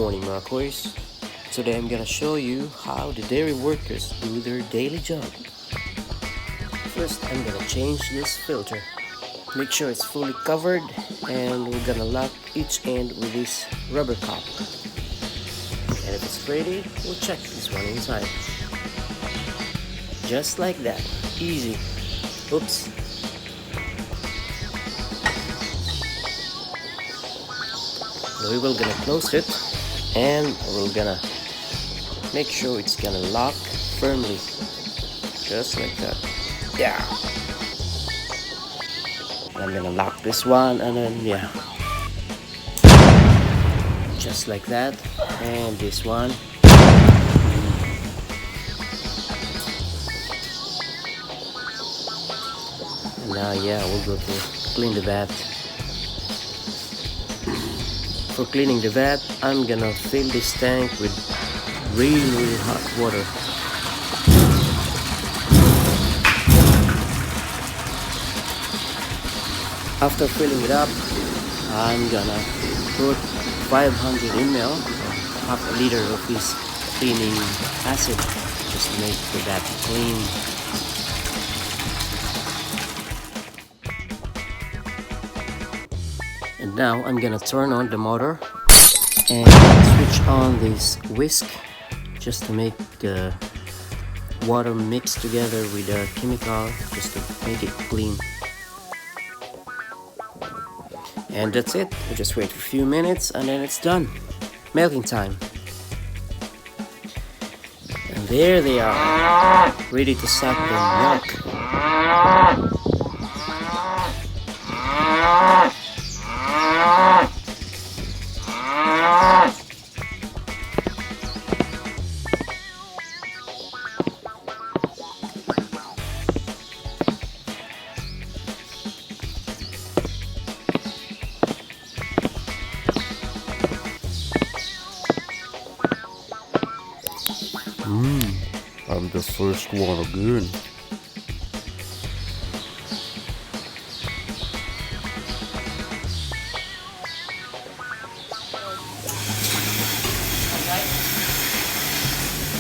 morning, mga koys. Today I'm gonna show you how the dairy workers do their daily job. First, I'm gonna change this filter. Make sure it's fully covered, and we're gonna lock each end with this rubber cap. And if it's ready, we'll check this one inside. Just like that, easy. Oops. We will gonna close it, and we're gonna make sure it's gonna lock firmly, just like that. Yeah. I'm gonna lock this one, and then yeah, just like that. And this one. And now yeah, we'll go to clean the vat. For cleaning the vat, I'm gonna fill this tank with really hot water. After filling it up, I'm gonna put 500 ml, half a liter of this cleaning acid, just to make the vat clean. And now I'm gonna turn on the motor and switch on this whisk, just to make the water mix together with the chemical, just to make it clean. And that's it. We just wait for a few minutes and then it's done. Milking time. And there they are, ready to suck the milk. I'm the first one again.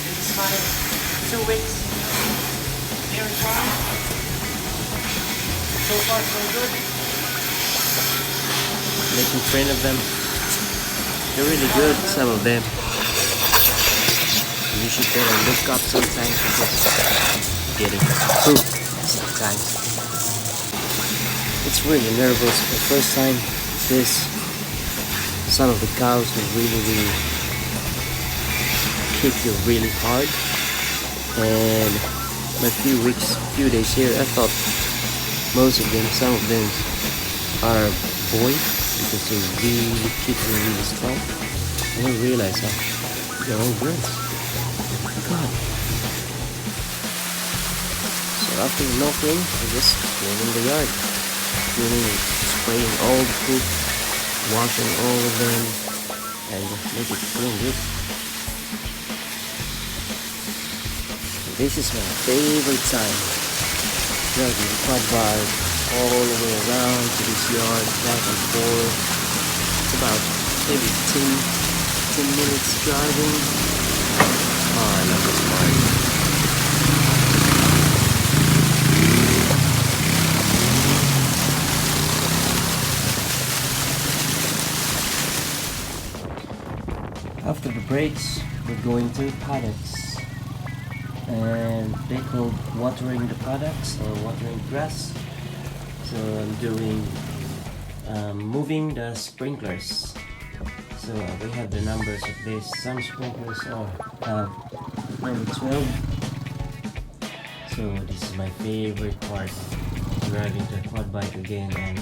This is my 2 weeks dairy farm. So far so good. Making friend of them. They're really good, some of them. You should better look up sometimes because getting poop sometimes. It's really nervous the first time. Some of the cows will really kick you really hard. And my few days here, I thought some of them are boys because they really kick you really strong. I didn't realize that they're all girls. God. So after milking, I just cleaning the yard, spraying all the poop, washing all of them, and make it clean good. This is my favorite time, driving the quad bike all the way around to this yard, back and forth. It's about maybe 10 minutes driving. Oh, I love this part. After the breaks, we're going to paddocks, and they call watering the paddocks or watering grass. So I'm doing moving the sprinklers. So we have the numbers of this. Some sprinklers have number 12. So this is my favorite part, driving the quad bike again, and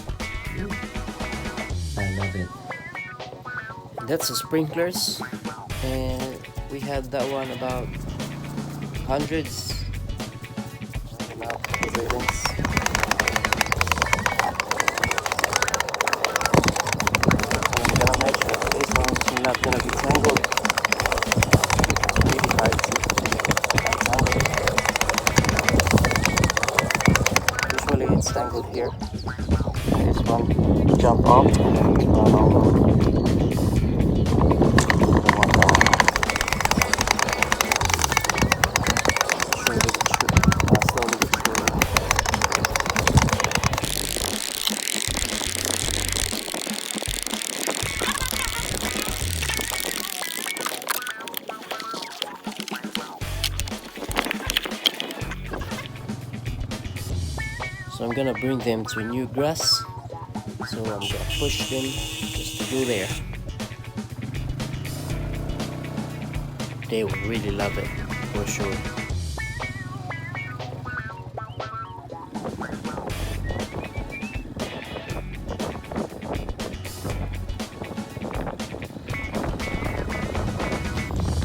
I love it. That's the sprinklers, and we had that one about hundreds. Not gonna be tangled. It's really hard to untangle. Usually it's tangled here. This one jump up and then run all over. slowly but surely. So I'm gonna bring them to a new grass. So I'm gonna push them just to go there. They will really love it for sure.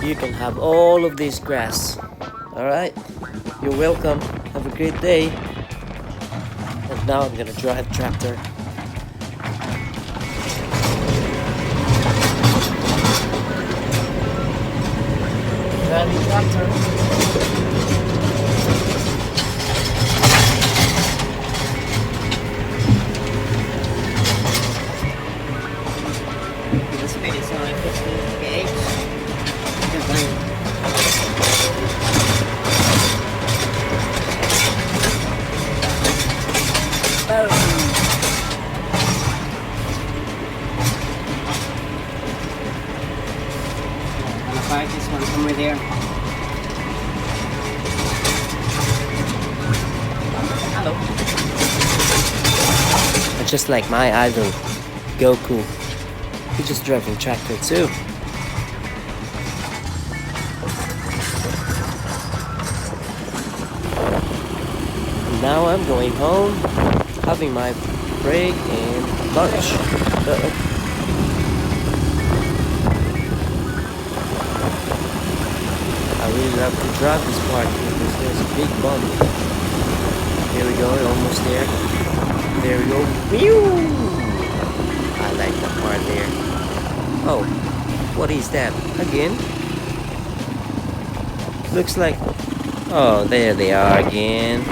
You can have all of this grass. Alright? You're welcome. Have a great day. And now I'm gonna drive tractor. Driving tractor. The speed is only 15 km. Park this one somewhere there. Hello. Just like my idol, Goku. He's just driving tractor too. Now I'm going home, having my break and lunch. I really love to drive this part because there's a big bump. Here we go, almost there. There we go. Whew! I like that part there. Oh, what is that? Again? Looks like... Oh, there they are again.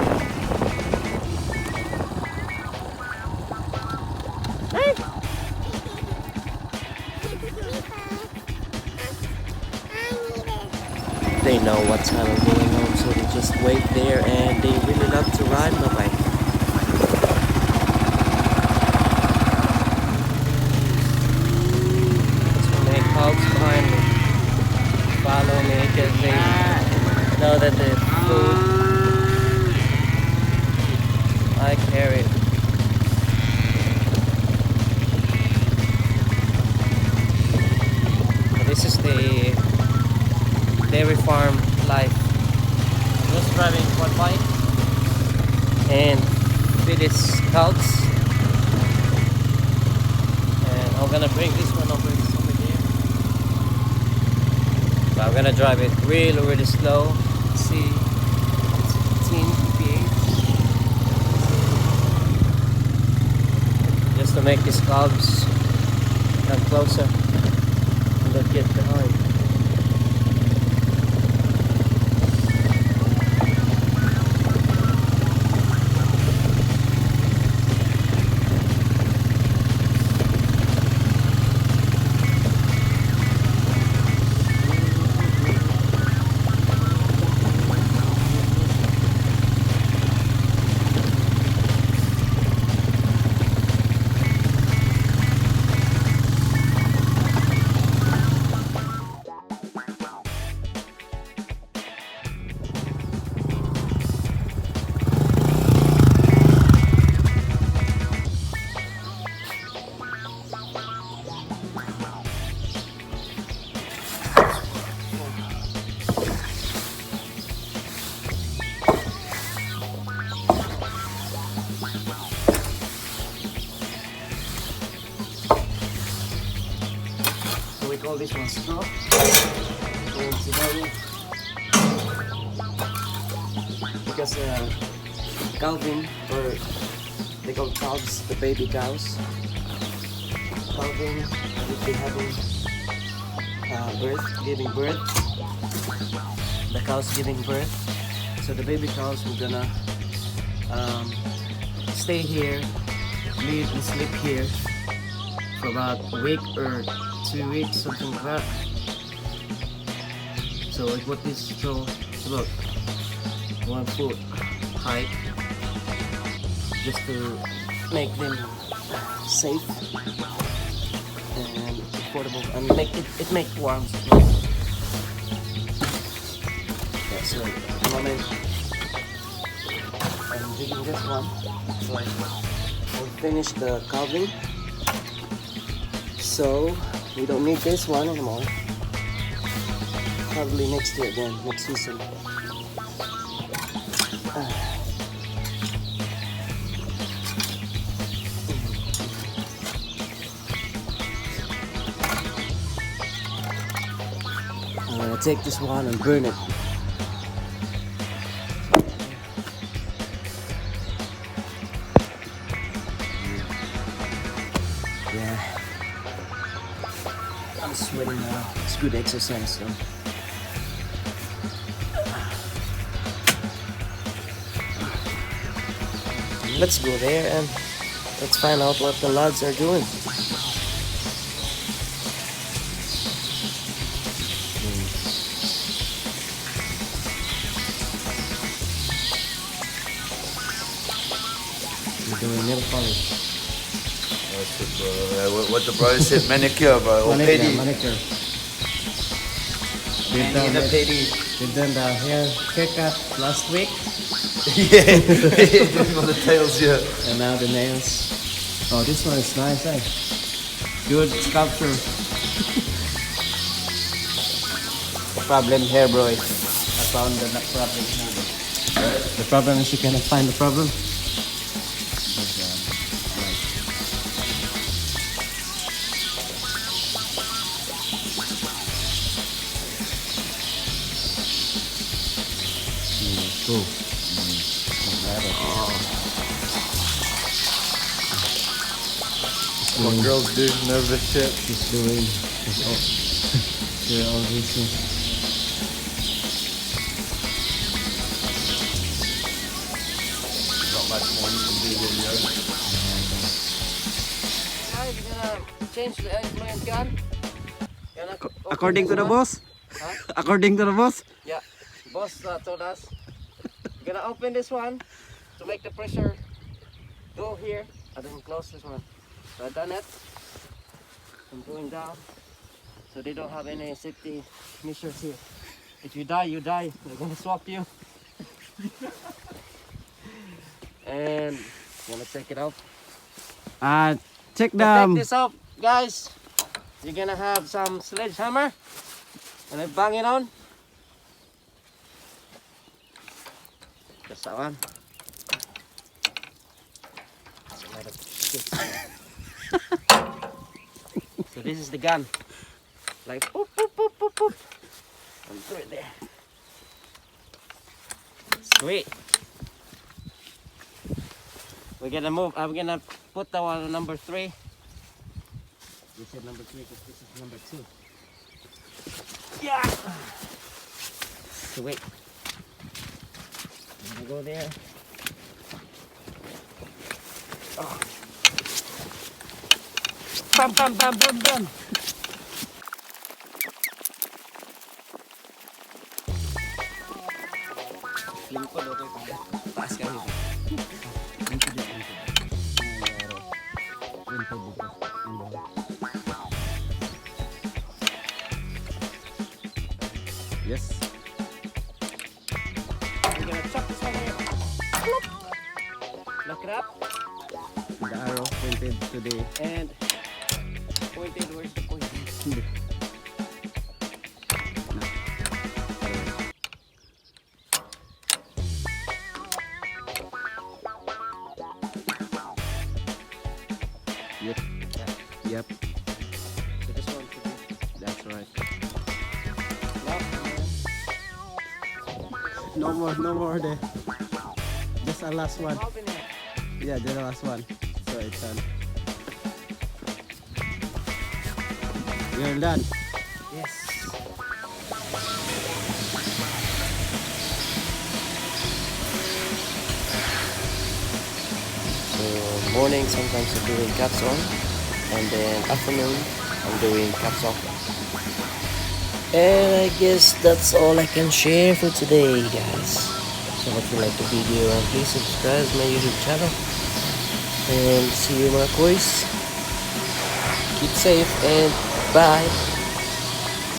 They know what time I'm going home, so they just wait there, and they really love to ride my bike. So many clouds behind me follow me because they know that the food I carry. This is the dairy farm life. Just driving one bike and feed its cows. And I'm gonna bring this one over there. So I'm gonna drive it really slow. See, it's 15 kph. Just to make these cows come closer and don't get behind. We call this one straw. Because Calving, or they call calves the baby cows. Calving would be having giving birth. The cows giving birth. So the baby cows were gonna stay here, live and sleep here for about a week or 2 weeks, something like that. So like what this straw, look, 1 foot height, just to make them safe and affordable, and make it make warm as well. Yeah, so at the moment I'm digging this one, so I'll finish the calving. So we don't need this one anymore. Probably next year again, next season. I'm gonna take this one and burn it. Yeah, I'm sweating now. It's good exercise though. Let's go there and let's find out what the lads are doing. We're doing nail polish. That's it, bro. What the brother said, manicure, bro. Or pedi. Manicure. We've done the pedi. We've done the haircut last week. Yeah, doing all the tails, yeah. And now the nails. Oh, this one is nice, eh? Good sculpture. The problem here, bro, is I found the problem here. The problem is you cannot find the problem. Cool. What girls do, nervous shit. She's doing all these things. Not much more you can do than yoga. Guys, we're gonna change the influence gun. According to the boss? Huh? According to the boss? Yeah, boss told us. We're gonna open this one to make the pressure go here, and then close this one. So I've done it. I'm going down, so they don't have any safety measures here. If you die, you die. They're gonna swap you. And I'm gonna take it out. Check To take the this out, guys, you're gonna have some sledgehammer, and I bang it on. Just that one. That's a lot of shit. So this is the gun. Like poop, poop, poop, poop, poop. And throw it there. Sweet. We're gonna move. I'm gonna put that one on number 3. You said number 3 because this is number 2. Yeah. Sweet. I'm gonna go there. Oh. Bam, bam, bam, bam, bam. Lingkod ako ito. Taas ka rin. Yes. We're gonna chop this one here. Lock it up. The arrow pointed to the And pointed, where's the point? Yep. Yep. So this one should be That's right. lock. No more there. Just a last one. Open it. Yeah, the last one. So it's done. You're done. Yes. So morning sometimes I'm doing caps on, and then afternoon I'm doing caps off. And I guess that's all I can share for today, guys. So if you like the video, please subscribe to my YouTube channel. And see you mga boys. Keep safe and bye.